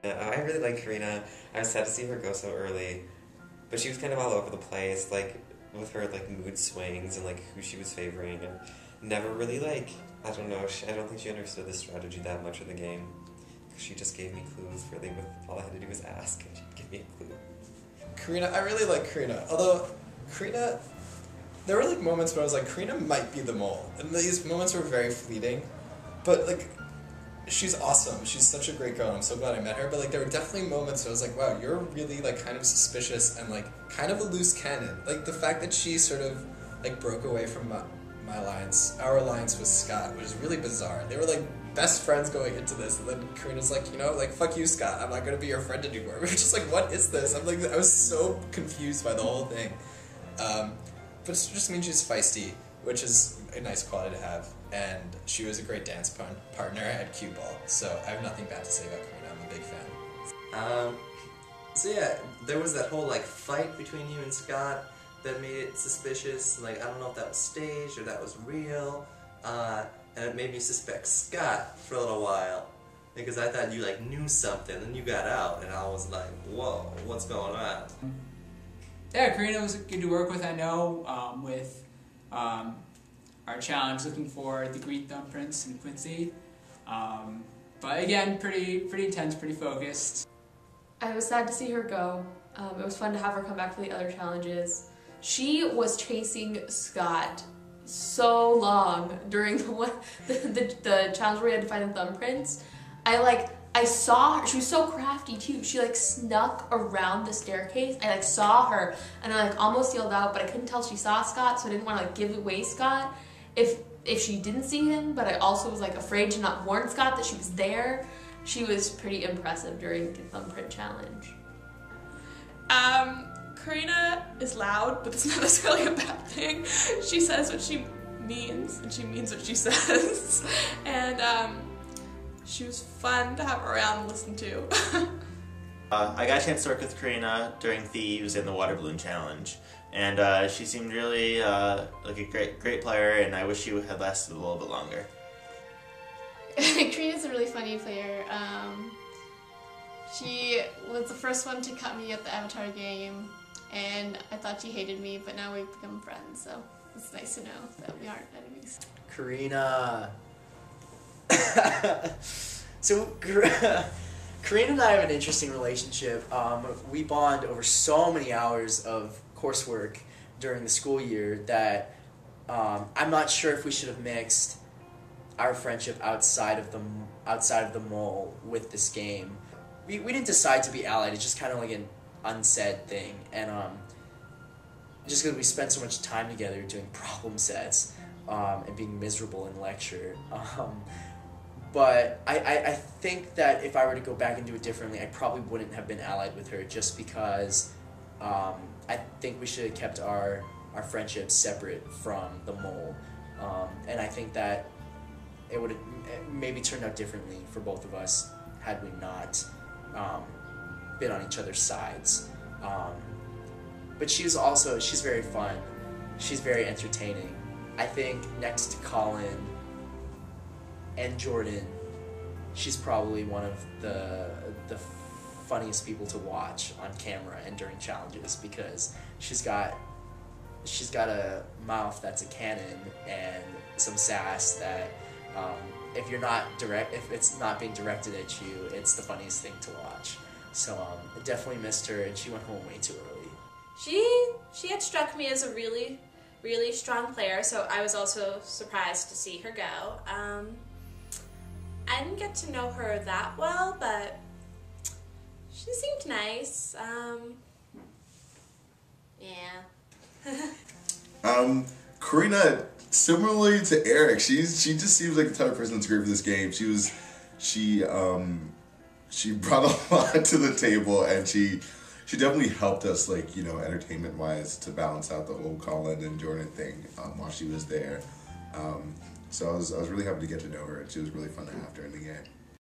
I really like Carina. I was sad to see her go so early, but she was kind of all over the place, like with her like mood swings and like who she was favoring, and never really like I don't know. I don't think she understood the strategy that much of the game. She just gave me clues. Really, with all I had to do was ask, and she'd give me a clue. Carina, I really like Carina. Although Carina, there were like moments where I was like, Carina might be the mole, and these moments were very fleeting. But like, she's awesome. She's such a great girl. I'm so glad I met her. But like, there were definitely moments where I was like, wow, you're really like kind of suspicious and like kind of a loose cannon. Like the fact that she sort of like broke away from my alliance, our alliance with Scott, was really bizarre. They were like best friends going into this, and then Karina's like, you know, like fuck you, Scott. I'm not gonna be your friend anymore. We were just like, what is this? I'm like, I was so confused by the whole thing. But it just means she's feisty, which is a nice quality to have. And she was a great dance partner at Cue Ball, so I have nothing bad to say about Carina. I'm a big fan. So yeah, there was that whole like fight between you and Scott that made it suspicious. Like, I don't know if that was staged or that was real, and it made me suspect Scott for a little while because I thought you like knew something, and you got out, and I was like, whoa, what's going on? Yeah, Carina was good to work with. I know with our challenge, looking for the Greek thumbprints and Quincy. But again, pretty intense, pretty focused. I was sad to see her go. It was fun to have her come back for the other challenges. She was chasing Scott so long during the challenge where we had to find the thumbprints. I saw her. She was so crafty too. She like snuck around the staircase. I like saw her and I like almost yelled out, but I couldn't tell she saw Scott, so I didn't want to like give away Scott if she didn't see him. But I also was like afraid to not warn Scott that she was there. She was pretty impressive during the thumbprint challenge. Carina is loud, but it's not necessarily a bad thing. She says what she means, and she means what she says. And she was fun to have around and listen to. I got a chance to work with Carina during Thieves and the Water Balloon Challenge, and she seemed really like a great player, and I wish she had lasted a little bit longer. Carina's a really funny player. She was the first one to cut me at the Avatar game, and I thought she hated me, but now we've become friends, so it's nice to know that we aren't enemies. Carina. So, Carina and I have an interesting relationship. We bond over so many hours of coursework during the school year that I'm not sure if we should have mixed our friendship outside of the mall with this game. We didn't decide to be allied. It's just kind of like an unsaid thing, and just because we spent so much time together doing problem sets and being miserable in lecture. But I think that if I were to go back and do it differently, I probably wouldn't have been allied with her, just because I think we should have kept our friendship separate from the mole, and I think that it would have maybe turned out differently for both of us had we not been on each other's sides. But she's very fun. She's very entertaining. I think next to Colin and Jordan, she's probably one of the funniest people to watch on camera and during challenges, because she's got a mouth that's a cannon and some sass that if it's not being directed at you, it's the funniest thing to watch. So I definitely missed her, and she went home way too early. She had struck me as a really, really strong player, so I was also surprised to see her go. I didn't get to know her that well, but she seemed nice. Yeah. Carina, similarly to Eric, she just seems like the type of person that's great for this game. She brought a lot to the table, and she definitely helped us, like, you know, entertainment wise, to balance out the whole Colin and Jordan thing while she was there. So I was really happy to get to know her, and she was really fun to have during the game.